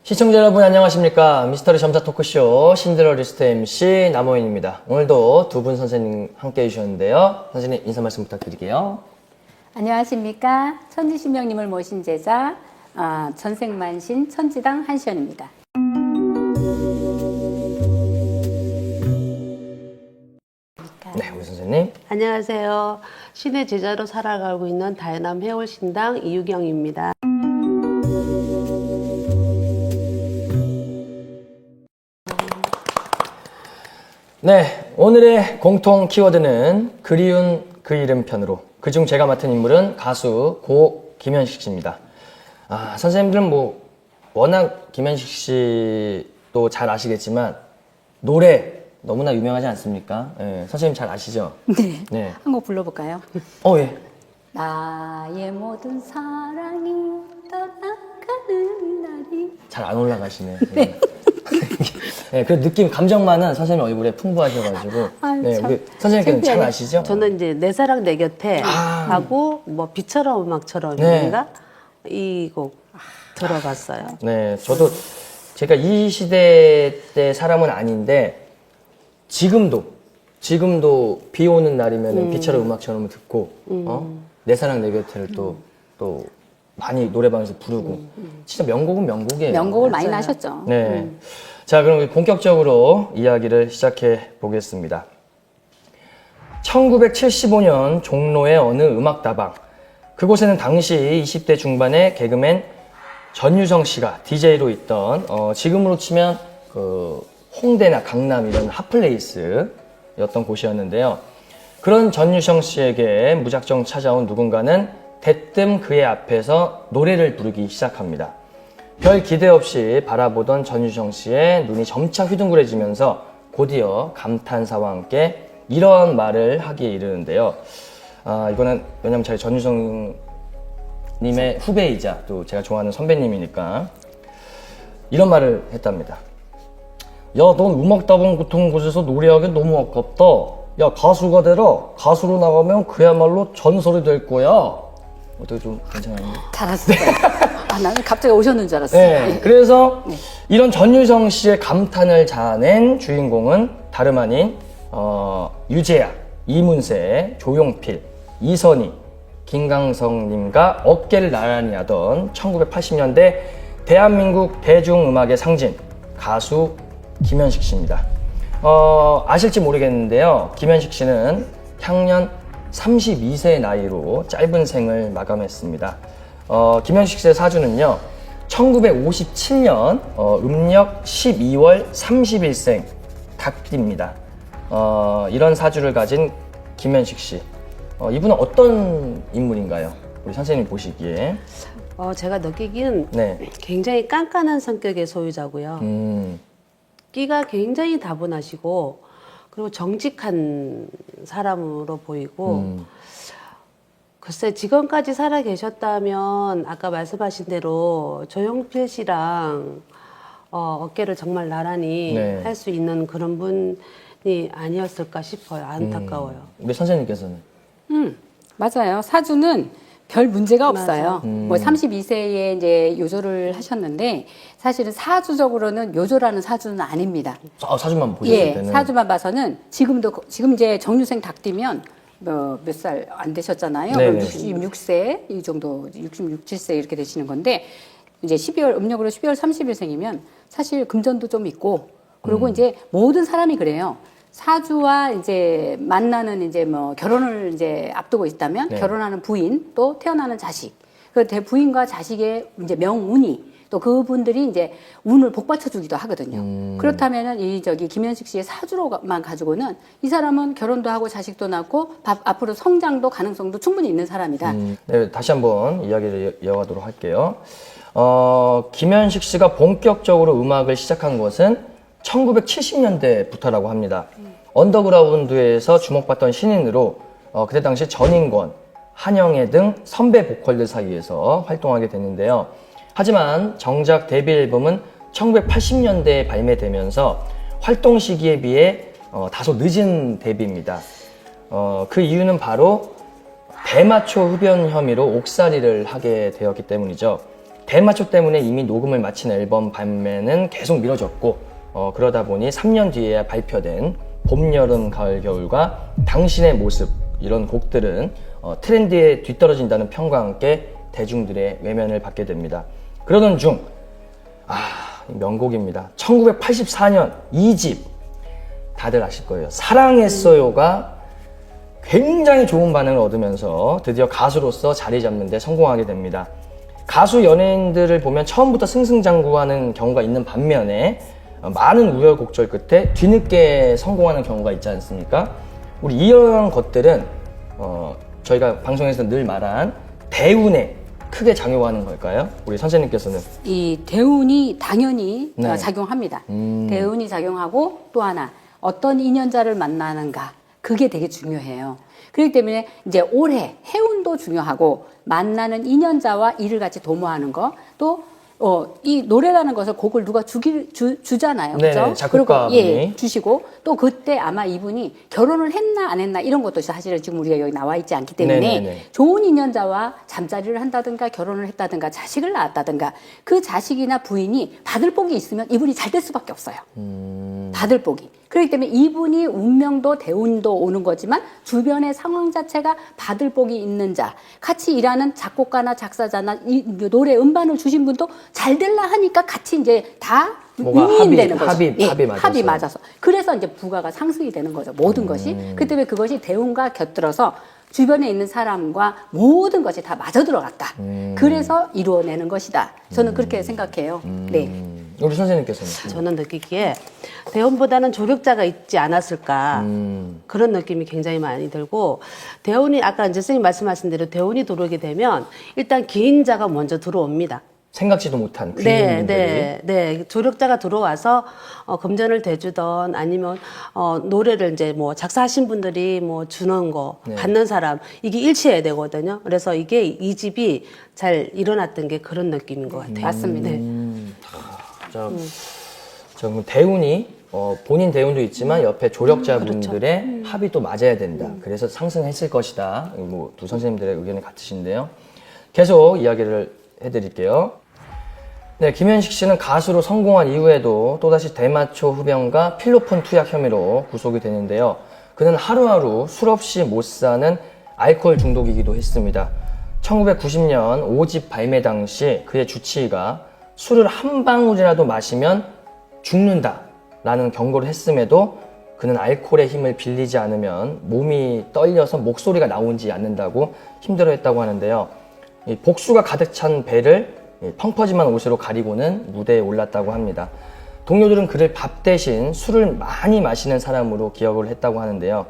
시청자 여러분 안녕하십니까. 미스터리 점사 토크쇼 신드러리스트 MC 남호인입니다. 오늘도 두 분 선생님 함께 해주셨는데요. 선생님 인사 말씀 부탁드릴게요. 안녕하십니까. 천지신명님을 모신 제자 전생만신 천지당 한시연입니다. 네, 우리 선생님. 안녕하세요. 신의 제자로 살아가고 있는 다해남 해월신당 이유경입니다. 네, 오늘의 공통 키워드는 그리운 그 이름 편으로. 그중 제가 맡은 인물은 가수 고 김현식 씨입니다. 선생님들은 워낙 김현식 씨도 잘 아시겠지만 노래 너무나 유명하지 않습니까? 네, 선생님 잘 아시죠? 네. 네. 한 곡 불러볼까요? 예. 나의 모든 사랑이 떠나가는 날이. 잘 안 올라가시네. 네. 네, 그 느낌, 감정만은 선생님 얼굴에 풍부하셔가지고. 네, 참 우리 선생님께는 잘 창피하네. 아시죠? 저는 이제 내 사랑 내 곁에 하고 뭐 비처럼 음악처럼인가 이 곡 들어봤어요. 네, 저도 제가 이 시대 때 사람은 아닌데 지금도 비 오는 날이면 비처럼 음악처럼 듣고 내 사랑 내 곁에를 또 많이 노래방에서 부르고 진짜 명곡은 명곡이에요. 명곡을 많이 맞아요. 나셨죠. 네. 자, 그럼 우리 본격적으로 이야기를 시작해 보겠습니다. 1975년 종로의 어느 음악다방. 그곳에는 당시 20대 중반의 개그맨 전유성 씨가 DJ로 있던, 지금으로 치면 그 홍대나 강남 이런 핫플레이스였던 곳이었는데요. 그런 전유성 씨에게 무작정 찾아온 누군가는 대뜸 그의 앞에서 노래를 부르기 시작합니다. 별 기대 없이 바라보던 전유성 씨의 눈이 점차 휘둥그레지면서 곧이어 감탄사와 함께 이런 말을 하기에 이르는데요. 이거는 왜냐면 제가 전유성 님의 후배이자 또 제가 좋아하는 선배님이니까 이런 말을 했답니다. 야, 넌 음악다방 같은 곳에서 노래하기 너무 아깝다. 야, 가수가 되라. 가수로 나가면 그야말로 전설이 될 거야. 어떻게 좀 괜찮아요? 잘하셨어요. 나는 갑자기 오셨는 줄 알았어요. 네, 그래서 이런 전유성 씨의 감탄을 자아낸 주인공은 다름 아닌 유재하, 이문세, 조용필, 이선희, 김강성님과 어깨를 나란히 하던 1980년대 대한민국 대중음악의 상징 가수 김현식 씨입니다. 아실지 모르겠는데요. 김현식 씨는 향년 32세의 나이로 짧은 생을 마감했습니다. 김현식 씨의 사주는요, 1957년 음력 12월 30일생 닭띠입니다. 이런 사주를 가진 김현식 씨. 이분은 어떤 인물인가요? 우리 선생님 보시기에. 제가 느끼기엔 네. 굉장히 깐깐한 성격의 소유자고요. 끼가 굉장히 다분하시고 그리고 정직한 사람으로 보이고 글쎄 지금까지 살아 계셨다면 아까 말씀하신 대로 조용필 씨랑 어깨를 정말 나란히 네. 할 수 있는 그런 분이 아니었을까 싶어요. 안타까워요. 우리 선생님께서는? 맞아요. 사주는 별 문제가 맞아. 없어요. 뭐 32세에 이제 요조를 하셨는데 사실은 사주적으로는 요조라는 사주는 아닙니다. 사주만 보셨을 예, 때는. 사주만 봐서는 지금 이제 정유생 닭띠면 몇 살 안 되셨잖아요. 네네. 66세 이 정도 66, 7세 이렇게 되시는 건데 이제 음력으로 12월 30일생이면 사실 금전도 좀 있고 그리고 이제 모든 사람이 그래요. 사주와 이제 만나는 이제 뭐 결혼을 이제 앞두고 있다면 네. 결혼하는 부인 또 태어나는 자식 그 부인과 자식의 이제 명운이 또 그분들이 이제 운을 복받쳐 주기도 하거든요. 그렇다면은 김현식 씨의 사주로만 가지고는 이 사람은 결혼도 하고 자식도 낳고 앞으로 성장도 가능성도 충분히 있는 사람이다. 네, 다시 한번 이야기를 이어가도록 할게요. 김현식 씨가 본격적으로 음악을 시작한 것은 1970년대부터라고 합니다. 언더그라운드에서 주목받던 신인으로 그때 당시 전인권, 한영애 등 선배 보컬들 사이에서 활동하게 됐는데요. 하지만 정작 데뷔 앨범은 1980년대에 발매되면서 활동 시기에 비해 다소 늦은 데뷔입니다. 그 이유는 바로 대마초 흡연 혐의로 옥살이를 하게 되었기 때문이죠. 대마초 때문에 이미 녹음을 마친 앨범 발매는 계속 미뤄졌고 그러다 보니 3년 뒤에야 발표된 봄, 여름, 가을, 겨울과 당신의 모습 이런 곡들은 트렌드에 뒤떨어진다는 평가와 함께 대중들의 외면을 받게 됩니다. 그러던 중 명곡입니다. 1984년 2집 다들 아실 거예요. 사랑했어요가 굉장히 좋은 반응을 얻으면서 드디어 가수로서 자리 잡는 데 성공하게 됩니다. 가수 연예인들을 보면 처음부터 승승장구하는 경우가 있는 반면에 많은 우여곡절 끝에 뒤늦게 성공하는 경우가 있지 않습니까? 우리 이런 것들은 저희가 방송에서 늘 말한 대운에 크게 작용하는 걸까요? 우리 선생님께서는. 이 대운이 당연히 네. 작용합니다. 대운이 작용하고 또 하나 어떤 인연자를 만나는가 그게 되게 중요해요. 그렇기 때문에 이제 올해 해운도 중요하고 만나는 인연자와 일을 같이 도모하는 거 또 이 노래라는 것을 곡을 누가 주잖아요. 네, 그죠? 작곡가분이. 그리고 주시고 또 그때 아마 이분이 결혼을 했나 안 했나 이런 것도 사실은 지금 우리가 여기 나와 있지 않기 때문에 네네네. 좋은 인연자와 잠자리를 한다든가 결혼을 했다든가 자식을 낳았다든가 그 자식이나 부인이 받을 복이 있으면 이분이 잘 될 수밖에 없어요. 받을 복이. 그렇기 때문에 이분이 운명도 대운도 오는 거지만 주변의 상황 자체가 받을 복이 있는 자, 같이 일하는 작곡가나 작사자나 이 노래 음반을 주신 분도 잘 될라 하니까 같이 이제 다 뭐가 윈윈되는 거죠. 합이 맞아서. 합이 맞아서. 그래서 이제 부가가 상승이 되는 거죠. 모든 것이. 그 때문에 그것이 대운과 곁들어서 주변에 있는 사람과 모든 것이 다 맞아 들어갔다. 그래서 이루어내는 것이다. 저는 그렇게 생각해요. 네. 우리 선생님께서는. 저는 느끼기에 대운보다는 조력자가 있지 않았을까 그런 느낌이 굉장히 많이 들고 대운이 아까 이제 선생님 말씀하신 대로 대운이 들어오게 되면 일단 기인자가 먼저 들어옵니다. 생각지도 못한 네, 귀인분들이. 네. 조력자가 들어와서 금전을 대주던 아니면 노래를 이제 뭐 작사하신 분들이 뭐 주는 거 네. 받는 사람 이게 일치해야 되거든요. 그래서 이게 이 집이 잘 일어났던 게 그런 느낌인 것 같아요. 맞습니다. 네. 자, 그럼 대운이 본인 대운도 있지만 옆에 조력자분들의 합이 또 맞아야 된다. 그래서 상승했을 것이다. 뭐 두 선생님들의 의견이 같으신데요. 계속 이야기를 해드릴게요. 네, 김현식 씨는 가수로 성공한 이후에도 또다시 대마초 흡연과 필로폰 투약 혐의로 구속이 되는데요. 그는 하루하루 술 없이 못 사는 알코올 중독이기도 했습니다. 1990년 5집 발매 당시 그의 주치의가 술을 한 방울이라도 마시면 죽는다라는 경고를 했음에도 그는 알코올의 힘을 빌리지 않으면 몸이 떨려서 목소리가 나오지 않는다고 힘들어했다고 하는데요. 이 복수가 가득 찬 배를 펑퍼짐한 옷으로 가리고는 무대에 올랐다고 합니다. 동료들은 그를 밥 대신 술을 많이 마시는 사람으로 기억을 했다고 하는데요.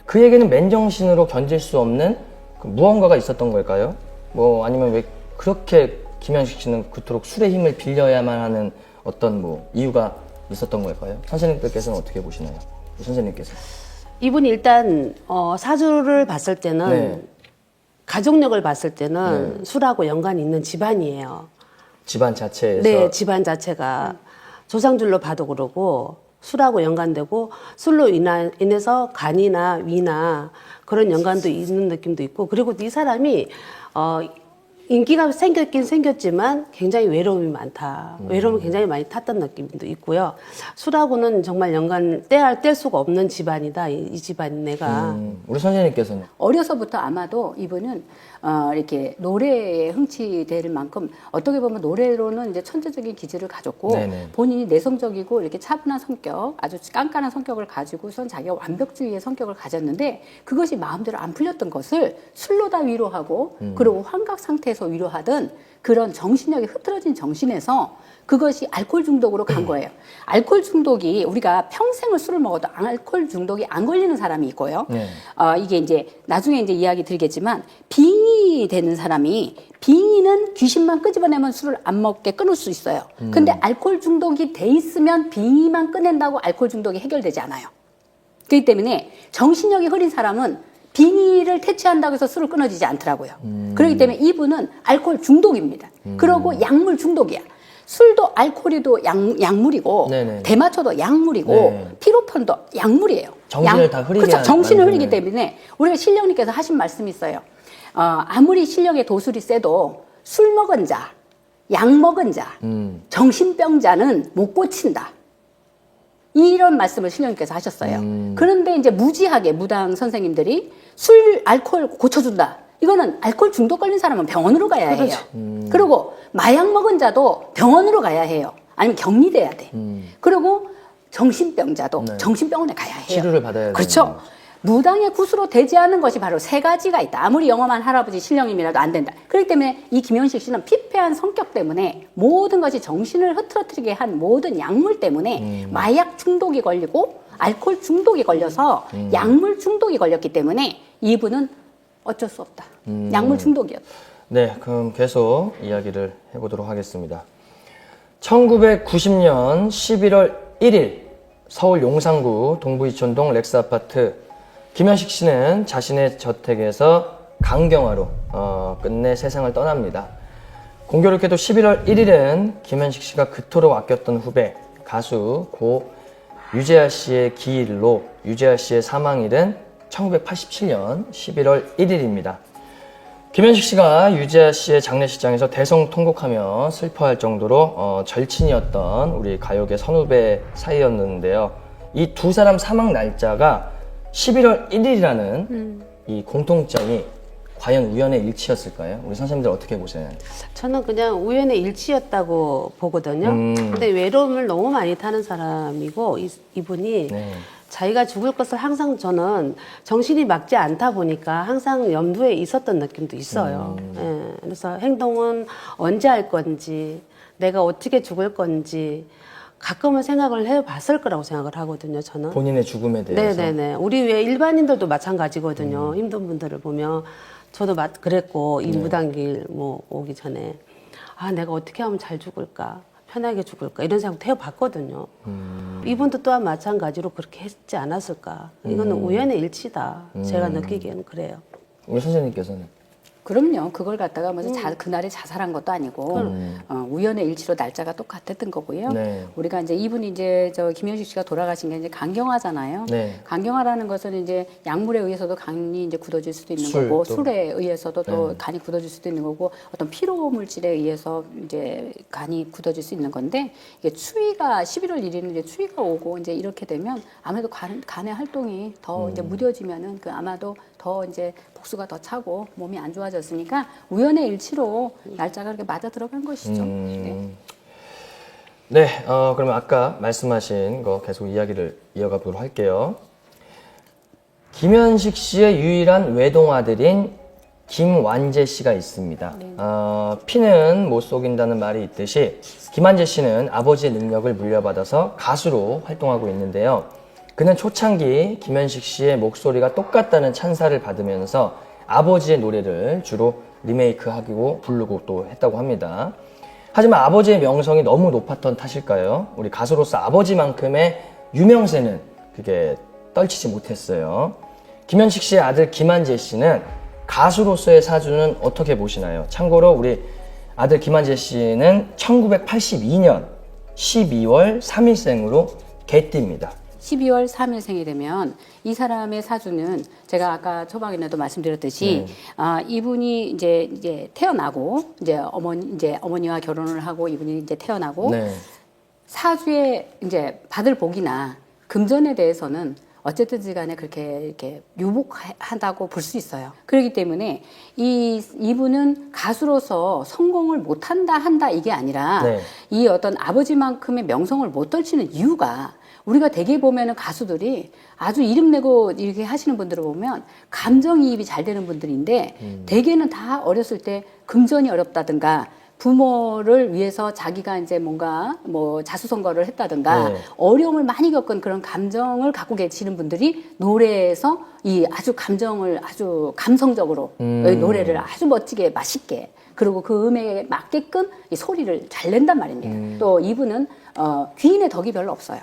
그에게는 맨정신으로 견딜 수 없는 무언가가 있었던 걸까요? 뭐 아니면 왜 그렇게 김현식 씨는 그토록 술의 힘을 빌려야만 하는 어떤 뭐 이유가 있었던 걸까요? 선생님들께서는 어떻게 보시나요? 선생님께서. 이분이 일단 사주를 봤을 때는 네. 가족력을 봤을 때는 술하고 연관이 있는 집안이에요. 집안 자체에서. 네, 집안 자체가 조상줄로 봐도 그러고 술하고 연관되고 술로 인해서 간이나 위나 그런 연관도 있는 느낌도 있고 그리고 이 사람이 인기가 생겼긴 생겼지만 굉장히 외로움이 많다. 외로움을 굉장히 많이 탔던 느낌도 있고요. 술하고는 정말 연관 뗄 수가 없는 집안이다. 이 집안 내가. 우리 선생님께서는. 어려서부터 아마도 이분은 이렇게 노래에 흥치될 만큼 어떻게 보면 노래로는 이제 천재적인 기질을 가졌고 네네. 본인이 내성적이고 이렇게 차분한 성격, 아주 깐깐한 성격을 가지고선 자기가 완벽주의의 성격을 가졌는데 그것이 마음대로 안 풀렸던 것을 술로 다 위로하고 그리고 환각 상태에서 위로하던 그런 정신력이 흐트러진 정신에서 그것이 알코올 중독으로 간 거예요. 알코올 중독이 우리가 평생을 술을 먹어도 알코올 중독이 안 걸리는 사람이 있고요. 네. 이게 이제 나중에 이제 이야기 드리겠지만 빙의 되는 사람이 빙의는 귀신만 끄집어내면 술을 안 먹게 끊을 수 있어요. 근데 알코올 중독이 돼 있으면 빙의만 꺼낸다고 알코올 중독이 해결되지 않아요. 그렇기 때문에 정신력이 흐린 사람은 빙의를 퇴치한다고 해서 술을 끊어지지 않더라고요. 그렇기 때문에 이분은 알코올 중독입니다. 그러고 약물 중독이야. 술도 알코올이도 약물이고 네네. 대마초도 약물이고 네. 피로폰도 약물이에요. 정신을 다 흐리게 그렇죠. 정신을 만드는. 흐리기 때문에 우리가 신령님께서 하신 말씀이 있어요. 아무리 신령의 도술이 세도 술 먹은 자 약 먹은 자, 정신병자는 못 고친다. 이런 말씀을 신령님께서 하셨어요. 그런데 이제 무지하게 무당 선생님들이 술, 알코올 고쳐준다. 이거는 알코올 중독 걸린 사람은 병원으로 가야 해요. 그리고 마약 먹은 자도 병원으로 가야 해요. 아니면 격리돼야 돼. 그리고 정신병자도 네. 정신병원에 가야 해요. 치료를 받아야 되는 그렇죠. 거죠. 무당의 굿으로 되지 않는 것이 바로 세 가지가 있다. 아무리 영험한 할아버지 신령님이라도 안 된다. 그렇기 때문에 이 김현식 씨는 피폐한 성격 때문에 모든 것이 정신을 흐트러뜨리게 한 모든 약물 때문에 마약 중독이 걸리고 알코올 중독이 걸려서 약물 중독이 걸렸기 때문에 이분은 어쩔 수 없다. 약물 중독이었다. 네, 그럼 계속 이야기를 해보도록 하겠습니다. 1990년 11월 1일 서울 용산구 동부이촌동 렉스아파트 김현식 씨는 자신의 저택에서 간경화로 끝내 세상을 떠납니다. 공교롭게도 11월 1일은 김현식 씨가 그토록 아꼈던 후배 가수 고 유재하 씨의 기일로 유재하 씨의 사망일은 1987년 11월 1일입니다. 김현식 씨가 유재하 씨의 장례식장에서 대성통곡하며 슬퍼할 정도로 절친이었던 우리 가요계 선후배 사이였는데요. 이 두 사람 사망 날짜가 11월 1일이라는 이 공통점이 과연 우연의 일치였을까요? 우리 선생님들 어떻게 보세요? 저는 그냥 우연의 일치였다고 보거든요. 근데 외로움을 너무 많이 타는 사람이고 이분이 네. 자기가 죽을 것을 항상 저는 정신이 막지 않다 보니까 항상 염두에 있었던 느낌도 있어요. 예, 그래서 행동은 언제 할 건지, 내가 어떻게 죽을 건지 가끔은 생각을 해봤을 거라고 생각을 하거든요. 저는. 본인의 죽음에 대해서. 네네네. 우리 외 일반인들도 마찬가지거든요. 힘든 분들을 보면 저도 그랬고 이 무당길 뭐 오기 전에 아 내가 어떻게 하면 잘 죽을까? 편하게 죽을까 이런 생각도 해봤거든요. 이분도 또한 마찬가지로 그렇게 했지 않았을까. 이거는 우연의 일치다. 제가 느끼기에는 그래요. 우리 선생님께서는? 그럼요. 그걸 갖다가 뭐 그날에 자살한 것도 아니고 우연의 일치로 날짜가 똑같았던 거고요. 네. 우리가 이제 이분이 이제 저 김현식 씨가 돌아가신 게 이제 간경화잖아요. 네. 간경화라는 것은 이제 약물에 의해서도 간이 이제 굳어질 수도 있는 술, 거고 또. 술에 의해서도 또 네. 간이 굳어질 수도 있는 거고 어떤 피로 물질에 의해서 이제 간이 굳어질 수 있는 건데 이게 추위가 11월 1일은 이제 추위가 오고 이제 이렇게 되면 아무래도 간의 활동이 더 이제 무뎌지면은 그 아마도 더 이제 복수가 더 차고 몸이 안 좋아졌으니까 우연의 일치로 날짜가 그렇게 맞아 들어간 것이죠. 네. 네, 그러면 아까 말씀하신 거 계속 이야기를 이어가 보도록 할게요. 김현식 씨의 유일한 외동아들인 김완재 씨가 있습니다. 피는 못 속인다는 말이 있듯이 김완재 씨는 아버지의 능력을 물려받아서 가수로 활동하고 있는데요. 그는 초창기 김현식 씨의 목소리가 똑같다는 찬사를 받으면서 아버지의 노래를 주로 리메이크하고 부르고 또 했다고 합니다. 하지만 아버지의 명성이 너무 높았던 탓일까요? 우리 가수로서 아버지만큼의 유명세는 그게 떨치지 못했어요. 김현식 씨의 아들 김완재 씨는 가수로서의 사주는 어떻게 보시나요? 참고로 우리 아들 김완재 씨는 1982년 12월 3일생으로 개띠입니다. 12월 3일생이 되면 이 사람의 사주는 제가 아까 초반에도 말씀드렸듯이 이분이 이제 태어나고 이제 어머니와 결혼을 하고 이분이 이제 태어나고 네. 사주에 이제 받을 복이나 금전에 대해서는 어쨌든지 간에 그렇게 이렇게 유복하다고 볼 수 있어요. 그렇기 때문에 이분은 가수로서 성공을 한다 이게 아니라 네. 이 어떤 아버지만큼의 명성을 못 떨치는 이유가 우리가 대개 보면은 가수들이 아주 이름 내고 이렇게 하시는 분들을 보면 감정이입이 잘 되는 분들인데 대개는 다 어렸을 때 금전이 어렵다든가 부모를 위해서 자기가 이제 뭔가 뭐 자수성가를 했다든가 네. 어려움을 많이 겪은 그런 감정을 갖고 계시는 분들이 노래에서 이 아주 감정을 아주 감성적으로 노래를 아주 멋지게 맛있게 그리고 그 음에 맞게끔 이 소리를 잘 낸단 말입니다. 또 이분은 귀인의 덕이 별로 없어요.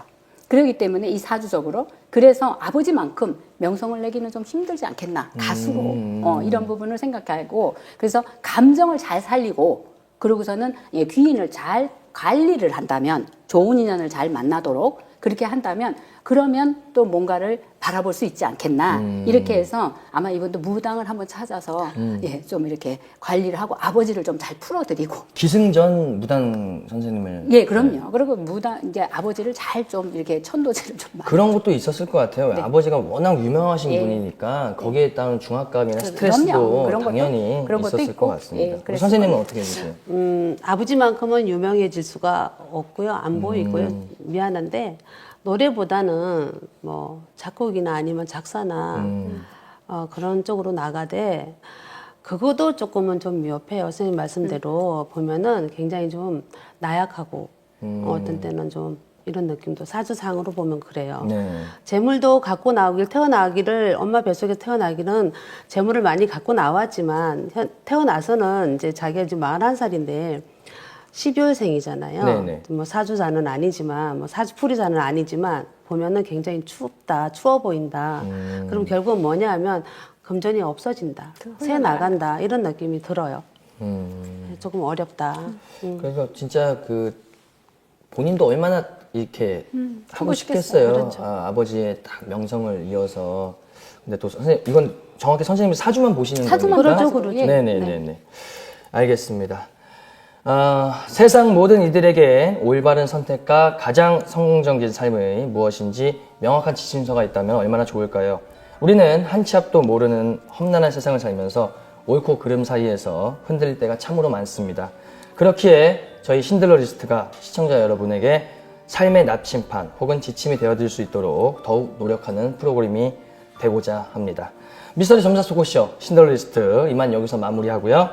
그렇기 때문에 이 사주적으로 그래서 아버지만큼 명성을 내기는 좀 힘들지 않겠나 가수로 이런 부분을 생각하고 그래서 감정을 잘 살리고 그러고서는 귀인을 잘 관리를 한다면 좋은 인연을 잘 만나도록 그렇게 한다면 그러면 또 뭔가를 바라볼 수 있지 않겠나 이렇게 해서 아마 이분도 무당을 한번 찾아서 예, 좀 이렇게 관리를 하고 아버지를 좀 잘 풀어드리고 기승전 무당 선생님을 예, 그럼요. 그리고 무당 이제 아버지를 잘 좀 이렇게 천도제를 좀 많이 그런 것도 있었을 것 같아요. 네. 아버지가 워낙 유명하신 예. 분이니까 거기에 따른 중압감이나 그럼요. 스트레스도 그런 것도- 당연히 그런 것도 있었을 있고, 것 같습니다. 예, 우리 그랬을 선생님은 거예요. 어떻게 보세요? 아버지만큼은 유명해질 수가 없고요. 안 보이고요. 미안한데 노래보다는 뭐 작곡이나 아니면 작사나 그런 쪽으로 나가되 그것도 조금은 좀 미흡해요. 선생님 말씀대로 보면은 굉장히 좀 나약하고 어떤 때는 좀 이런 느낌도 사주상으로 보면 그래요. 네. 재물도 갖고 태어나기를 엄마 뱃속에서 태어나기는 재물을 많이 갖고 나왔지만 태어나서는 이제 자기가 지금 41살인데 12월생이잖아요. 네네. 뭐 사주자는 아니지만 뭐 사주풀이자는 아니지만 보면은 굉장히 추워 보인다. 그럼 결국은 뭐냐 하면 금전이 없어진다. 새 나간다. 이런 느낌이 들어요. 조금 어렵다. 그래서 진짜 그 본인도 얼마나 이렇게 하고 하고 싶겠어요. 싶겠어요. 그렇죠. 아버지의 딱 명성을 이어서. 근데 또 선생님 이건 정확히 선생님이 사주만 보시는 사주만 거니까. 그러죠, 그러죠. 예. 네네네네. 알겠습니다. 세상 모든 이들에게 올바른 선택과 가장 성공적인 삶의 무엇인지 명확한 지침서가 있다면 얼마나 좋을까요? 우리는 한 치 앞도 모르는 험난한 세상을 살면서 옳고 그름 사이에서 흔들릴 때가 참으로 많습니다. 그렇기에 저희 신들러 리스트가 시청자 여러분에게 삶의 나침판 혹은 지침이 되어드릴 수 있도록 더욱 노력하는 프로그램이 되고자 합니다. 미스터리 점사 속옷쇼 신들러 리스트 이만 여기서 마무리하고요.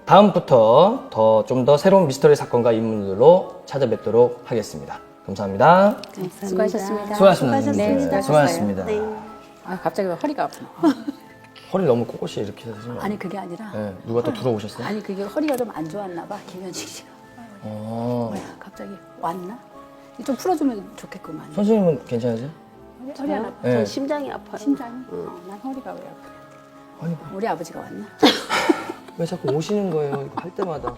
다음부터 좀 더 새로운 미스터리 사건과 인물들로 찾아뵙도록 하겠습니다. 감사합니다. 수고하셨습니다. 수고하셨습니다. 네, 수고하셨습니다. 아, 갑자기 허리가 아프네. 허리 너무 꼿꼿이 이렇게 하시는 거 아니에요? 아니 그게 아니라 네, 누가 또 들어오셨어요? 아니 그게 허리가 좀 안 좋았나 봐 김현식 씨가. 뭐야 갑자기 왔나? 좀 풀어주면 좋겠구만. 선생님은 괜찮으세요? 허리 안 아파. 네. 전 심장이 아파요. 심장이? 난 허리가 왜 아프냐? 아니, 우리 아버지가 왔나? 왜 자꾸 오시는 거예요? 이거 할 때마다.